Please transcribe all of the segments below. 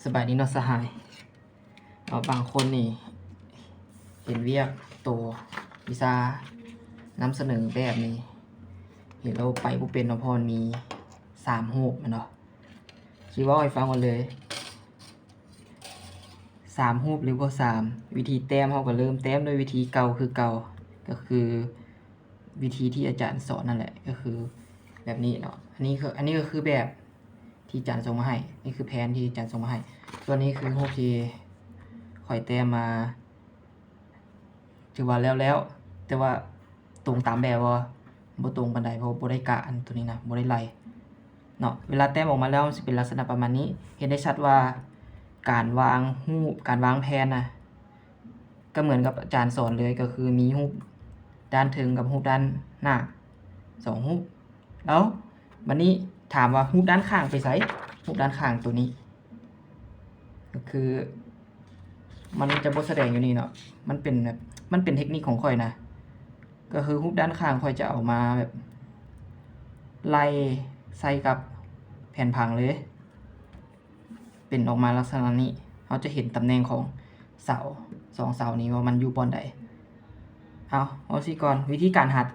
สบายดีเนาะสหายบางคนนี่เห็นเวียกตัววิซานำเสนอแบบนี้เห็นเราไปผู้เป็นเนาะพอมี3รูปมันเนาะคิดว่าให้ฟังกันเลย3รูปหรือว่า3วิธีแต้มเขาก็เริ่มแต้มด้วยวิธีเก่าคือเก่าก็คือวิธีที่อาจารย์สอนนั่นแหละก็คือแบบนี้เนาะอันนี้ก็คือแบบที่อาจารย์ส่งมาให้นี่คือแผนที่อาจารย์ส่งมาให้ตัวนี้คือรูปที่ข่อยแต้มมาถือว่าแล้วแต่ว่าตรงตามแบบว่าบ่ตรงปานใดเพราะบ่ได้กะอันตัวนี้นะบ่ได้ไล่เนาะเวลาแต้มออกมาแล้วมันสิเป็นลักษณะประมาณนี้เห็นได้ชัดว่าการวางรูปการวางแผนนะก็เหมือนกับอาจารย์สอนเลยก็คือมีรูปด้านถึงกับรูปด้านหน้า2รูปแล้ววันนี้ถามว่ารูปด้านข้างไปไสรูปด้านข้างตัวนี้ก็คือมันจะบ่แสดงอยู่นี่เนาะมันเป็นเทคนิคของข่อยนะก็คือรูปด้านข้างข่อยจะเอามาแบบไล่ใส่กับแผ่นผังเลยเป็นออกมาลักษณะนี้เราจะเห็นตำแหน่งของเสา2เสานี้ว่ามันอยู่บอนใดเอาสิก่อนวิธีการหัด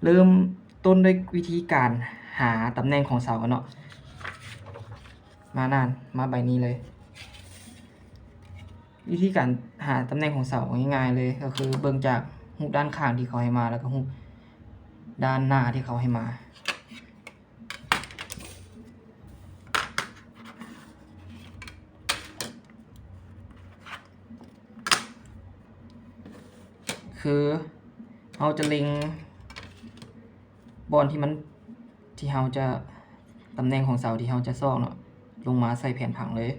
เริ่มต้นด้วยวิธีการหาตำแหน่งของเสากันเนาะมาใบนี้เลยวิธีการหาตำแหน่งของเสาง่ายๆเลยก็คือเบิ่งจากรูปด้านข้างที่เขาให้มาแล้วก็รูปด้านหน้าที่เขาให้มาคือเราจะเล็งบอลที่เราจะตำแหน่งของเสาที่เราจะซ่อเนาะลงมาใส่แผ่นผังเลย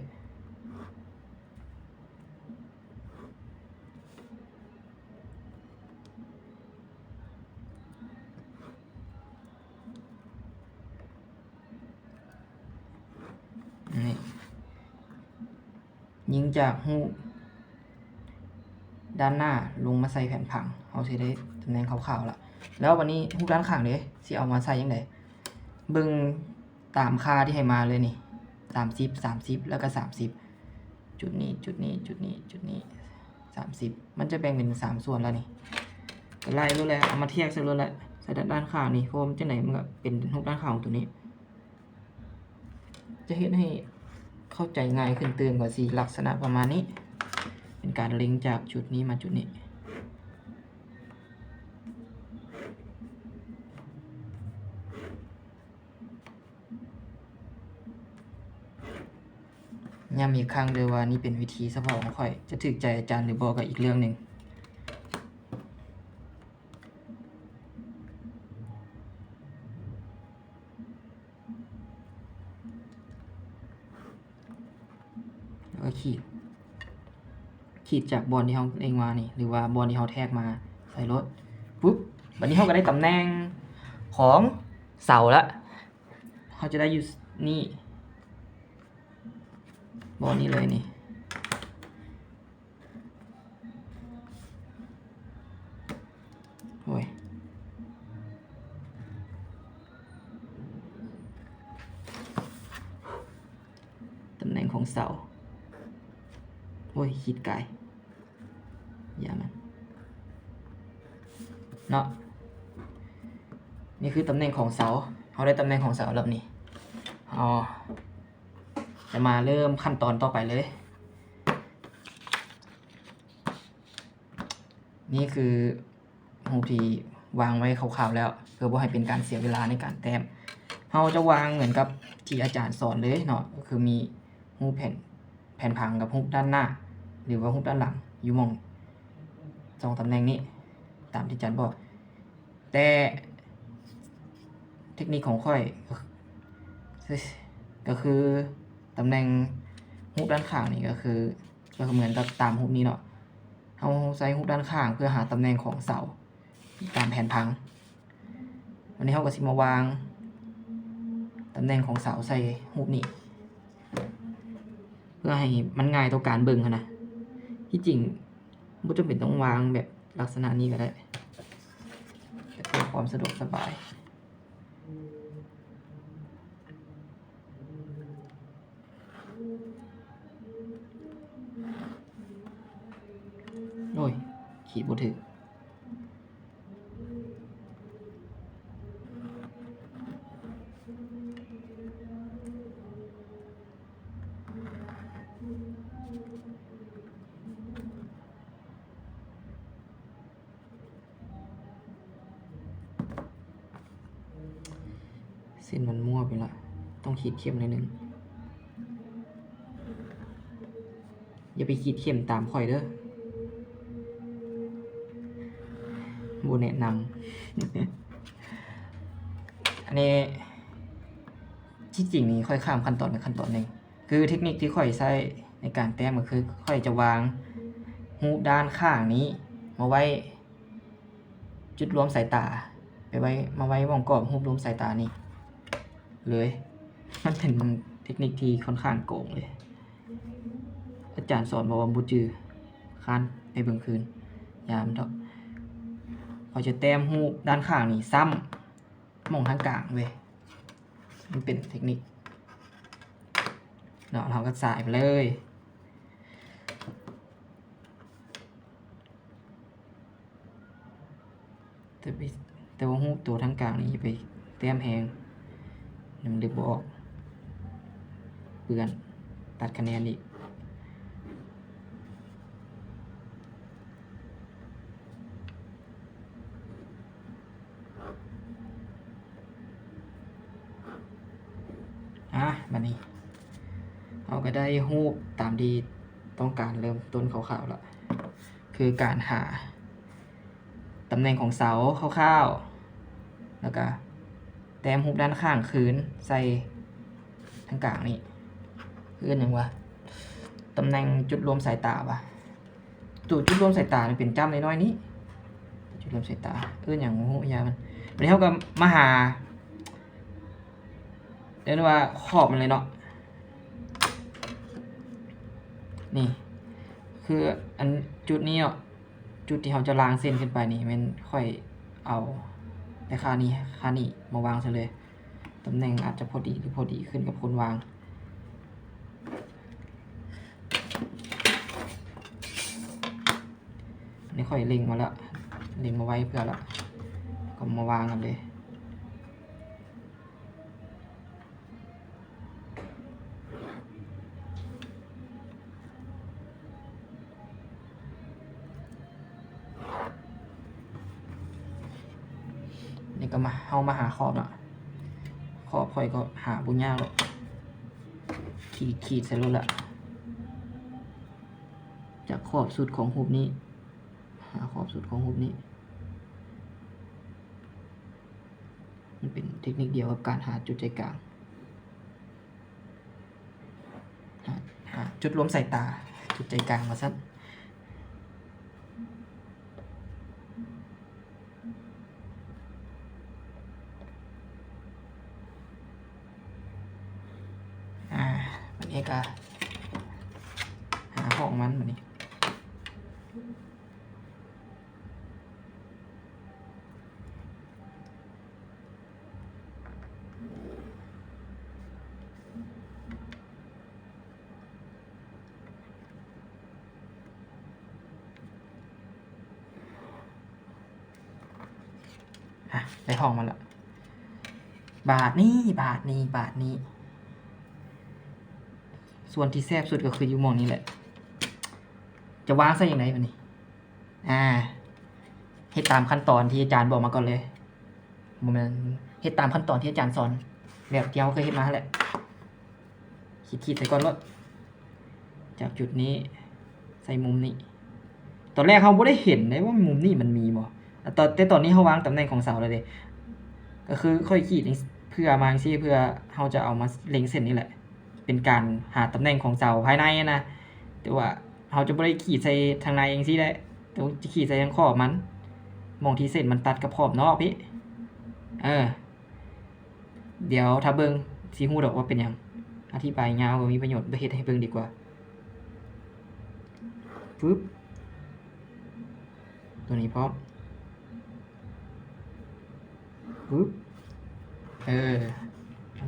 นี่ยิงจากรูปด้านหน้าลงมาใส่แผ่นผังเราสิได้ตำแหน่งขาวๆละแล้ววันนี้รูปด้านข้างเด้สิเอามาใส่ยังไงเบิ่งตามค่าที่ให้มาเลยนี่30แล้วก็30จุดนี้30มันจะแบ่งเป็น3ส่วนแล้วนี่ก็ไล่รู้แล้วเอามาเทียบซะรู้แล้วใส่ด้านข้างนี่เพราะมันจะไหนมันก็เป็นรูปด้านข้างของตัวนี้จะเฮ็ดให้เข้าใจง่ายขึ้นเติมกว่าสิลักษณะประมาณนี้เป็นการเล็งจากจุดนี้มาจุดนี้ย้ำอีกครั้งเด้อว่านี่เป็นวิธีเฉพาะของข่อยจะถูกใจอาจารย์หรือบ่ก็อีกเรื่องหนึ่งแล้วก็ขีดจากบอลที่เราเล็งมานี่หรือว่าบอลที่เราแทกมาใส่รถปุ๊บวันนี้เราก็ได้ตำแหน่งของเสาละเขาจะได้อยู่นี่บอลนี้เลยนี่โอ้ยตำแหน่งของเสาโอ้ยขีดไกลอย่ามันเนาะนี่คือตำแหน่งของเสาเขาได้ตำแหน่งของเสาแล้วนี่จะมาเริ่มขั้นตอนต่อไปเลยนี่คือรูปที่วางไว้คร่าวๆแล้วเพื่อบ่ให้เป็นการเสียเวลาในการแต้มเราจะวางเหมือนกับที่อาจารย์สอนเลยเนาะก็คือมีรูปแผ่นผังกับรูปด้านหน้าหรือว่ารูปด้านหลังอยู่มอง2ตำแหน่งนี้ตามที่อาจารย์บอกแต่เทคนิคของค่อยก็คือตำแหน่งรูปด้านข้างนี่ก็เหมือนกับตามรูปนี้เนาะเราใส่รูปด้านข้างเพื่อหาตำแหน่งของเสาตามแผนผังวันนี้เราก็สิมาวางตำแหน่งของเสาใส่รูปนี้เพื่อให้มันง่ายต่อการเบิ่งนะที่จริงบ่จำเป็นต้องวางแบบลักษณะนี้ก็ได้แต่เพื่อความสะดวกสบาย ขีดบ่ถึกเส้นมันมั่วไปละต้องขีดเข้มหน่อยนึงอย่าไปขีดเข้มตามข่อยเด้อบ่แนะนำ อันนี้ที่จริงนี่ค่อยข้ามขั้นตอนไปขั้นตอนหนึ่งคือเทคนิคที่ค่อยใช้ในการแต้มก็คือค่อยจะวางหูด้านข้างนี้มาไว้จุดรวมสายตามาไว้วงกรอบรูปรวมสายตานี่เลยมันเป็นเทคนิคที่ค่อนข้างโกงเลยอาจารย์สอนบอกว่าบุจือคันไปเบิ่งคืนยามเถอะเขาจะแต้มหูด้านข้างนี่ซ้ำมองทางกลางเว้ยมันเป็นเทคนิคเนาะเราก็สายไปเลยแต่ว่าหูตัวทางกลางนี่ไปแต้มแหงมันดึกบ่ออกเปื่อนตัดคะแนนอีกบัดนี้เราก็ได้รูปตามที่ต้องการเริ่มต้นคร่าวๆแล้วคือการหาตำแหน่งของเสาคร่าวๆแล้วก็แต้มรูปด้านข้างคืนใส่ทางกลางนี่คืออันหนึ่งวะตำแหน่งจุดรวมสายตาวะจุดรวมสายตาเป็นจ้ำน้อยๆนี้จุดรวมสายตาอย่างหูยามันวันนี้เขาก็มาหาเรียกว่าขอบมันเลยเนาะนี่คืออันจุดนี้เนาะจุดที่เขาจะล้างเส้นขึ้นไปนี่มันค่อยเอาแต่ค่านี้มาวางซะเลยตำแหน่งอาจจะพอดีหรือพอดีขึ้นกับคนวางนี่ค่อยเล็งมาแล้วเล็งมาไว้เพื่อละก็มาวางกันเลยนี่ก็มาหาขอบเนาะขอบค่อยก็หาบุญยากหรอกขีดใส่รถละจากขอบสุดของหูนี้หาขอบสุดของหูนี้มันเป็นเทคนิคเดียวกับการหาจุดใจกลางหาจุดรวมสายตาจุดใจกลางมาสั้นมันเอกาหาของมันแบบนี้ได้ห้องมาแล้วบาทนี้ส่วนที่แซ่บสุดก็คืออยู่มองนี้แหละจะวางซะอย่างไรแบบนี้ให้ตามขั้นตอนที่อาจารย์บอกมาก่อนเลยมันให้ตามขั้นตอนที่อาจารย์สอนแบบที่เราเคยเห็นมาแหละขีดใส่ก่อนรถจากจุดนี้ใส่มุมนี้ตอนแรกเขาไม่ได้เห็นเลยว่ามุมนี้มันมีบ่แต่ตอนนี้เขาวางตำแหน่งของเสาเลยก็คือค่อยขีดเพื่อมาซี่เพื่อเขาจะเอามาเล็งเส้นนี่แหละเป็นการหาตำแหน่งของเสาภายในนะแต่ว่าเขาจะไม่ได้ขีดใส่ทางในเองซี่ได้แต่จะขีดใส่ทางขอบมันมองที่เส้นมันตัดกับขอบนอกพี่เดี๋ยวถ้าเบิ้งซีฮู้ดอกว่าเป็นอย่างอธิบายยาวก็มีประโยชน์ไปเฮ็ดให้เบิ้งดีกว่าปึ๊บตัวนี้พร้อมปึ๊บ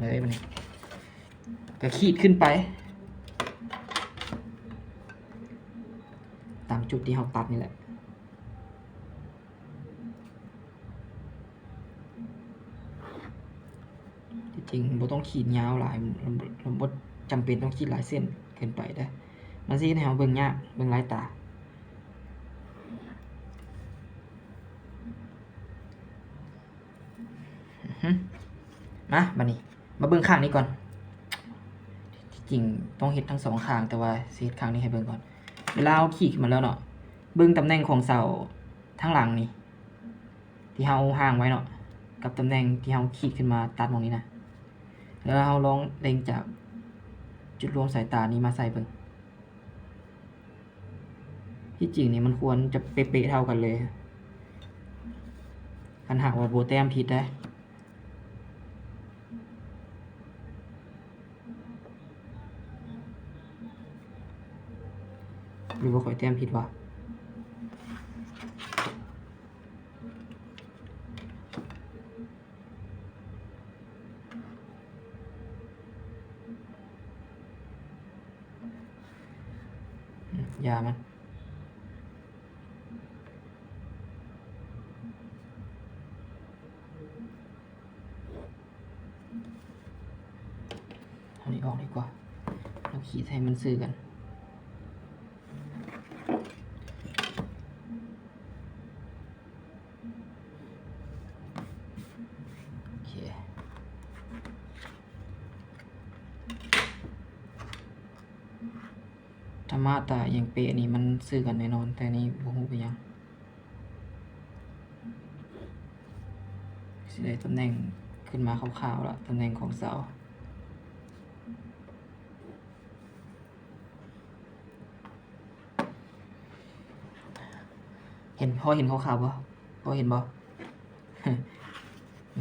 เลยมันนี่ก็ขีดขึ้นไปตามจุดที่เราตัดนี่แหละ จริงบ่ต้องขีดยาวหลายเราบ่จำเป็นต้องขีดหลายเส้นเกินไปได้มันสิเฮ็ดให้เราเบิ่งยากเบิ่งหลายตามาบัดนี้มาเบิ่งข้างนี้ก่อนที่จริงต้องเฮ็ดทั้ง2ข้างแต่ว่าสิเฮ็ดข้างนี้ให้เบิ่งก่อนเวลาเอาขีดขึ้นมาแล้วเนาะเบิ่งตำแหน่งของเสาทางหลังนี่ที่เราห่างไว้เนาะกับตำแหน่งที่เราขีดขึ้นมาตัดตรงนี้นะแล้วเราลองเล็งจากจุดรวมสายตานี้มาใส่เบิ่งที่จริงนี่มันควรจะเป๊ะๆเท่ากันเลยคันหากว่าโบแต้มผิดได้หรือว่าข่อยแต้มผิดวะอย่ามันเอานี้ออกดีกว่าเราขีดให้มันซื่อกันโอเคธรรมะตาอย่างเป๊ะนี่มันซื่อกันแน่นอนแต่นี่บ่ฮู้ไปยังสิได้ตำแหน่งขึ้นมาคร่าวๆละตำแหน่งของเสาพอเห็นขาวๆบ่พอเห็นบ่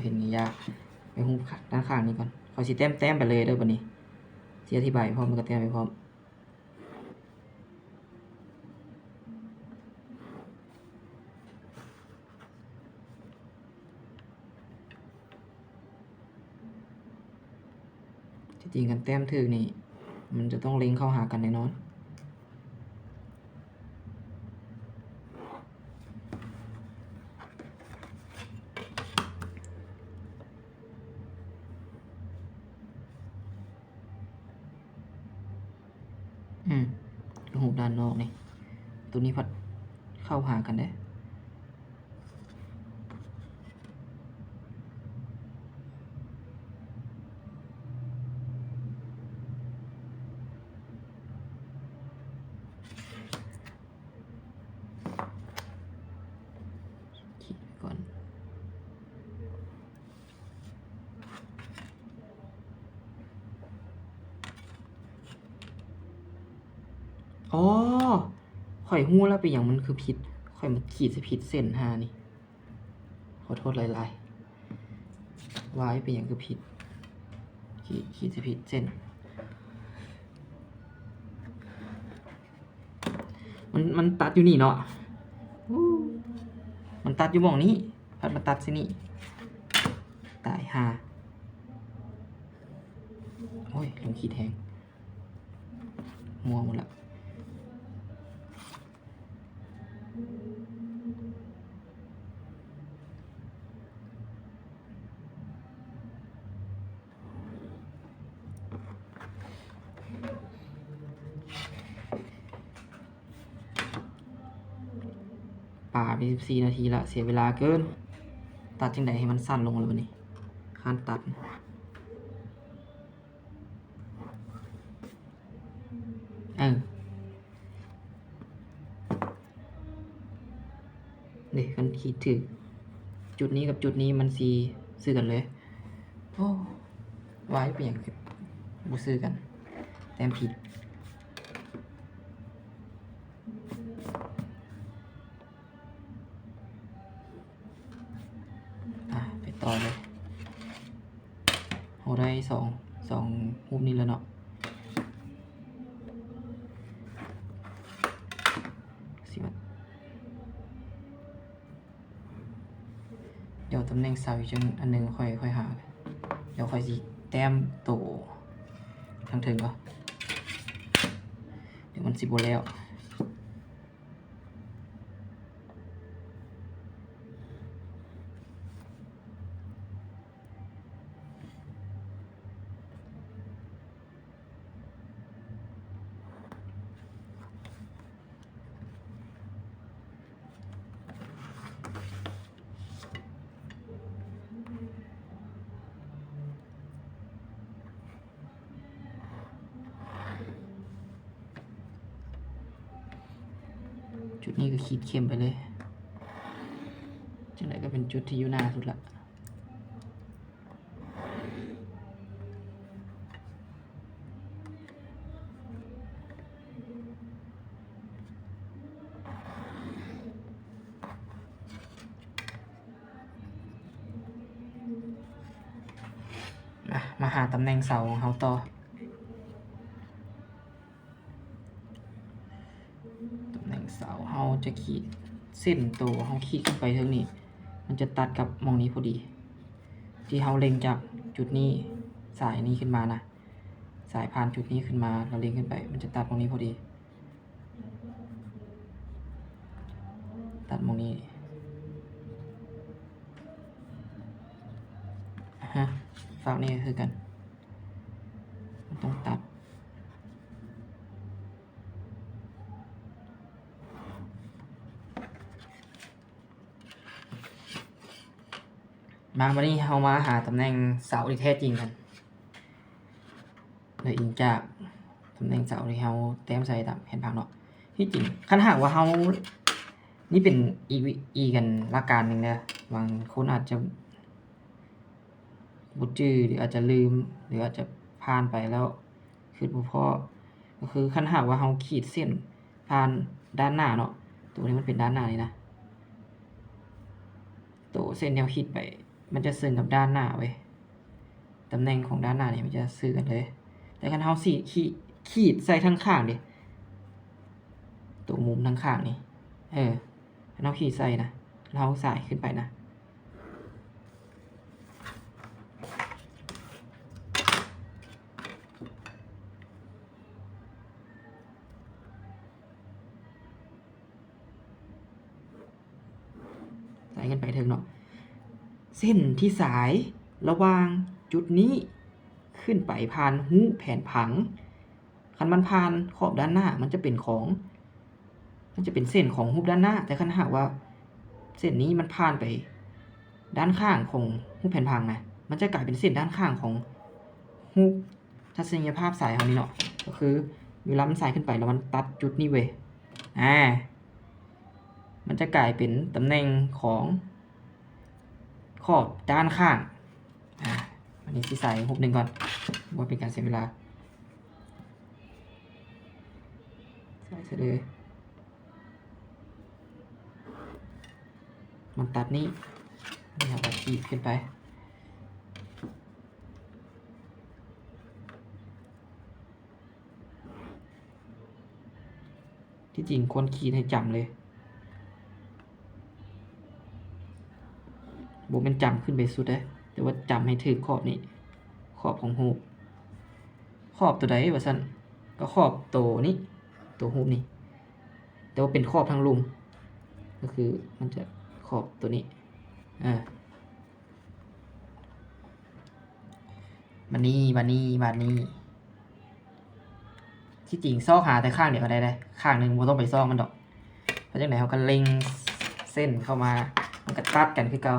เห็นนี่ยากไปหูด้านข้างนี้ก่อนเขาสิแต้มไปเลยเด้อบัดนี้สิอธิบายพร้อมมันก็แต้มไปพร้อมจริงกันแต้มถึกนี่มันจะต้องเล็งเข้าหากันแน่นอนหูด้านนอกนี่ตัวนี้พัดเข้าหากันได้ขีดก่อนอ๋อข่อยหู้แล้วไปอย่างมันคือผิดข่อยมันขีดจะผิดเส้นหานี่ขอโทษหลายๆวายไปอย่างคือผิดขีดจะผิดเส้นมันตัดอยู่นี่เนาะมันตัดอยู่หม่องนี้พัดมาตัดสินี่ตายห่าโอ้ยลงขีดแทงมัวหมดละป่าไป14 นาทีละเสียเวลาเกินตัดจังไดให้มันสั้นลงเลยวันนี้การตัดนี่กันขีดถึงจุดนี้กับจุดนี้มันซีซื้อกันเลยโอ้ไว้เป็นอย่างบูซื้อกันแต้มผิดไปต่อเลยโหได้สองรูปนี้แล้วเนาะสิบเดี๋ยวตำแหน่งเสาอีกอันหนึ่งค่อยหาเดี๋ยวค่อยสิแต้มโตทางถึงก็เดี๋ยวมันสิบแล้ว จุดนี้ก็ขีดเข้มไปเลยจังไรก็เป็นจุดที่อยู่หน้าสุดละมาหาตำแหน่งเสาของเขาต่อตำแหน่งเสาเขาจะขีดเส้นตัวเขาขีดขึ้นไปทางนี้มันจะตัดกับมองนี้พอดีที่เขาเล็งจากจุดนี้สายนี้ขึ้นมานะสายผ่านจุดนี้ขึ้นมาเราเล็งขึ้นไปมันจะตัดมองนี้พอดีตัดมองนี้ฝั่งนี้คือกันมันต้องตัดวันนี้เรามาหาตำแหน่งเสาที่แท้จริงกันโดยอิงจากตำแหน่งเสาที่เราแต้มใส่ตามแผนผังเนาะที่จริงคันหากว่าเรานี่เป็นอีกันละการหนึ่งนะบางคนอาจจะบุจื้อหรืออาจจะลืมหรืออาจจะผ่านไปแล้วคือบ่พอก็คือคันหากว่าเราขีดเส้นผ่านด้านหน้าเนาะตัวนี้มันเป็นด้านหน้านี่นะตัวเส้นที่เราขีดไปมันจะซึ่งกับด้านหน้าเว้ยตำแหน่งของด้านหน้านี่มันจะซื้อกันเลยแต่คันเราขีดใส่ทั้งข้างดิตัวมุมทั้งข้างนี่เราขีดใส่นะเราสายขึ้นไปนะสายขึ้นไปถึงเนาะเส้นที่สายระหว่างจุดนี้ขึ้นไปผ่านหูแผนผังคันมันผ่านขอบด้านหน้ามันจะเป็นเส้นของหูด้านหน้าแต่คันหากว่าเส้นนี้มันผ่านไปด้านข้างของหูแผนผังนะมันจะกลายเป็นเส้นด้านข้างของหูทัศนียภาพสายของนี้เนาะก็คือเวลามันสายขึ้นไปแล้วมันตัดจุดนี้เว้ยมันจะกลายเป็นตำแหน่งของขอบด้านข้างอันนี้ที่ใส่หุบหนึ่งก่อนว่าเป็นการเสียเวลาใส่เลยมันตัดนี้เราก็ขีดขึ้นไปที่จริงควรขีดให้จำเลยโบเป็นจำขึ้นไปสุดเลยแต่ว่าจำให้ถึงขอบนี้ขอบของหูขอบตัวใดวะสันก็ขอบตัวนี้ตัวหูนี่แต่ว่าเป็นขอบทางลุมก็คือมันจะขอบตัวนี้บันนี้ที่จริงซอกหาแต่ข้างเดียวก็ได้ข้างหนึ่งเราต้องไปซอกมันดอกเพราะฉะนั้นเขาก็เล็งเส้นเข้ามามันก็ตัดกันคือเก่า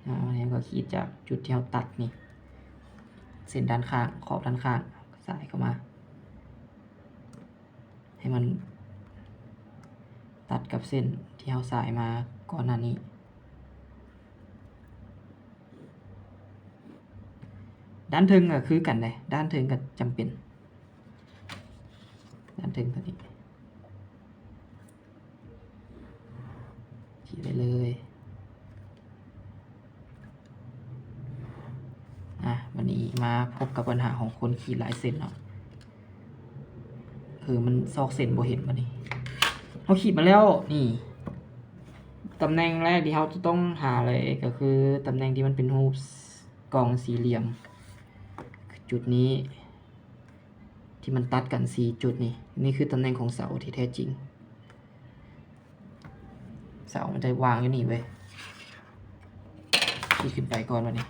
อันนี้ก็ขีดจากจุดที่เราตัดนี่เส้นด้านข้างขอบด้านข้างสายเข้ามาให้มันตัดกับเส้นที่เราสายมาก่อนหน้านี้ด้านถึงก็คือกันเลยด้านถึงก็จำเป็นด้านถึงตัวนี้ขีดไปเลยวันนี้มาพบกับปัญหาของคนขีดหลายเส้นเนาะคือมันซอกเส้นบ่เห็นวันนี้เขาขีดมาแล้วนี่ตำแหน่งแรกที่เขาจะต้องหาเลยก็คือตำแหน่งที่มันเป็นรูปกล่องสี่เหลี่ยมจุดนี้ที่มันตัดกัน4จุดนี่คือตำแหน่งของเสาที่แท้จริงเสามันจะวางอยู่นี่เว้ยขีดขึ้นไปก่อนวันนี้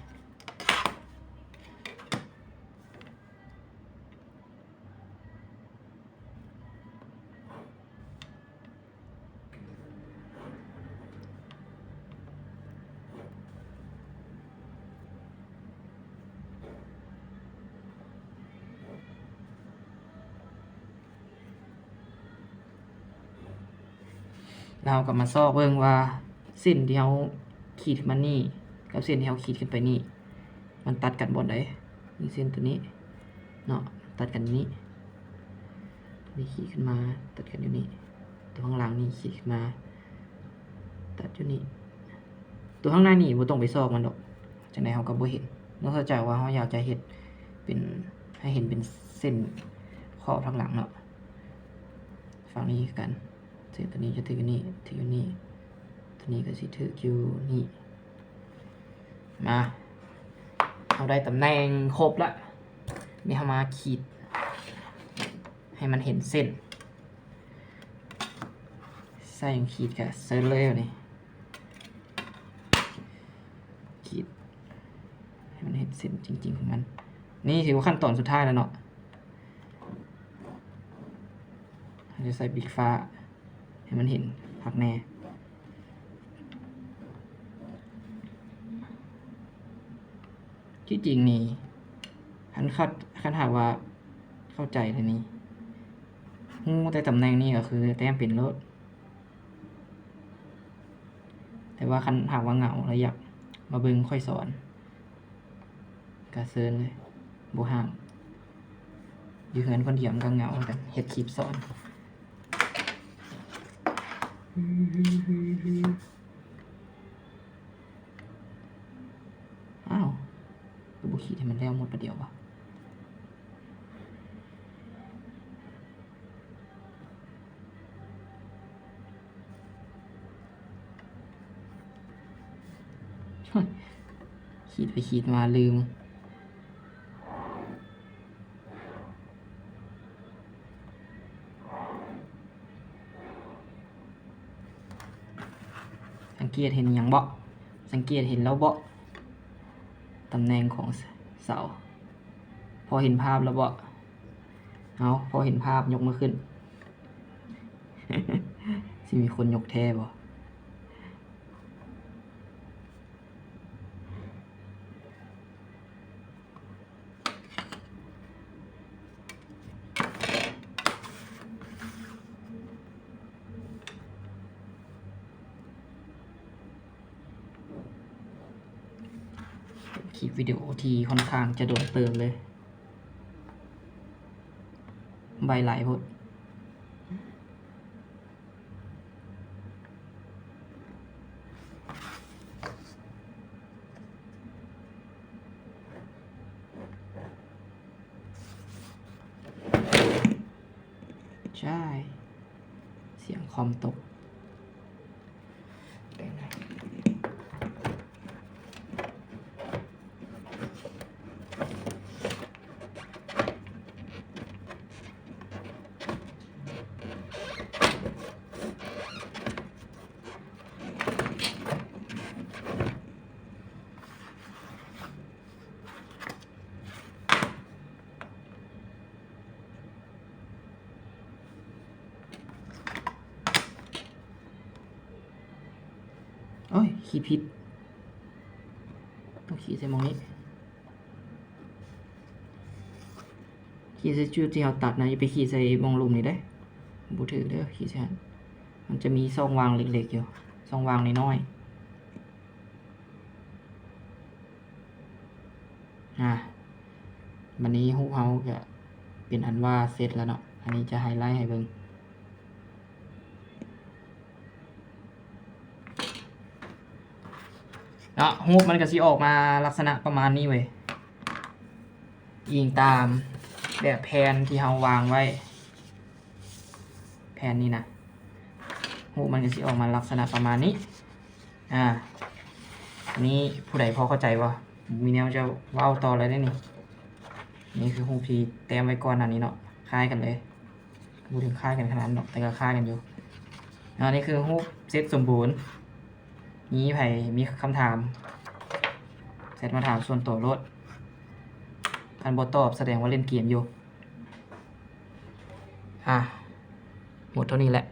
เราก็มาซอกเบิ่งว่าเส้นที่เราขีดมานี่กับเส้นที่เราขีดขึ้นไปนี่มันตัดกันบ่ได้นี่เส้นตัวนี้เนาะตัดกันนี้นี่ขีดขึ้นมาตัดกันอยู่นี่ตัวข้างล่างนี่ขีดขึ้นมาตัดอยู่นี่ตัวข้างหน้านี่บ่ต้องไปซอกมันดอกจังได๋เราก็บ่เห็นนอกจากว่าเราอยากจะเฮ็ดเป็นให้เห็นเป็นเส้นขอบทางหลังเนาะฝั่งนี้กันเส้นตัวนี้จะถือนี่ถือนี่ตัวนี้ก็สิถืออยู่นี่มาเราได้ตำแหน่งครบละนี่เรามาขีดให้มันเห็นเส้นใส่ขีดกับเซิร์ฟเลยนี่ขีดให้มันเห็นเส้นจริงๆของมันนี่ถือว่าขั้นตอนสุดท้ายแล้วเนาะเราจะใส่บิ๊กฟ้าให้มันเห็นพักแน่ที่จริงนี่คันหากว่าเข้าใจทีนี้แต่ตำแหน่งนี้ก็คือแต้มเป็นรถแต่ว่าคันหากว่าเหงาแล้วอยากมาเบิ่งค่อยสอนกะเซิร์นเลยบ่ห้ามอยู่เฮือนคนเดียวก็เหงากันเฮ็ดคลิปสอนอ้าวก็บ่คิดให้มันแล้วหมดประเดี๋ยววะขีดไปขีดมาลืมสังเกตเห็นอย่างบ่สังเกตเห็นแล้วบ่ตำแหน่งของเสาพอเห็นภาพแล้วบ่เอาพอเห็นภาพยกมือขึ้น สิมีคนยกแท้บ่คลิปวิดีโอที่ค่อนข้างจะโดนเติมเลยใบไหลพดใช่เสียงคอมตกโอ้ยขีดผิดต้องขีดใส่มองนี้ขีดใส่จุดที่เราตัดนะอย่าไปขีดใส่มองลุมนี่ได้บูถือเด้อขีดใส่มันจะมีช่องวางเล็กๆอยู่ช่องวางน้อยๆวันนี้ฮู้เฮาจะเป็นอันว่าเสร็จแล้วเนาะอันนี้จะไฮไลท์ให้เบิ่งเนาะฮูปมันก็สิออกมาลักษณะประมาณนี้เว้ยยิงตามแบบแผนที่เราวางไว้แผนนี้นะฮูปมันก็สิออกมาลักษณะประมาณนี้อันนี้ผู้ใดพอเข้าใจบ่มีแนวจะเว้าต่ออะไรได้นี่คือฮูปที่แต้มไว้ก่อนอันนี้เนาะคล้ายกันเลยพูดถึงคล้ายกันขนาดนั้นเนาะแต่ก็คล้ายกันอยู่อันนี้คือฮูปเซตสมบูรณ์นี้ไผมีคำถามเสร็จมาถามส่วนตัวรถคันบ่ตอบแสดงว่าเล่นเกมอยู่หมดเท่านี้แหละ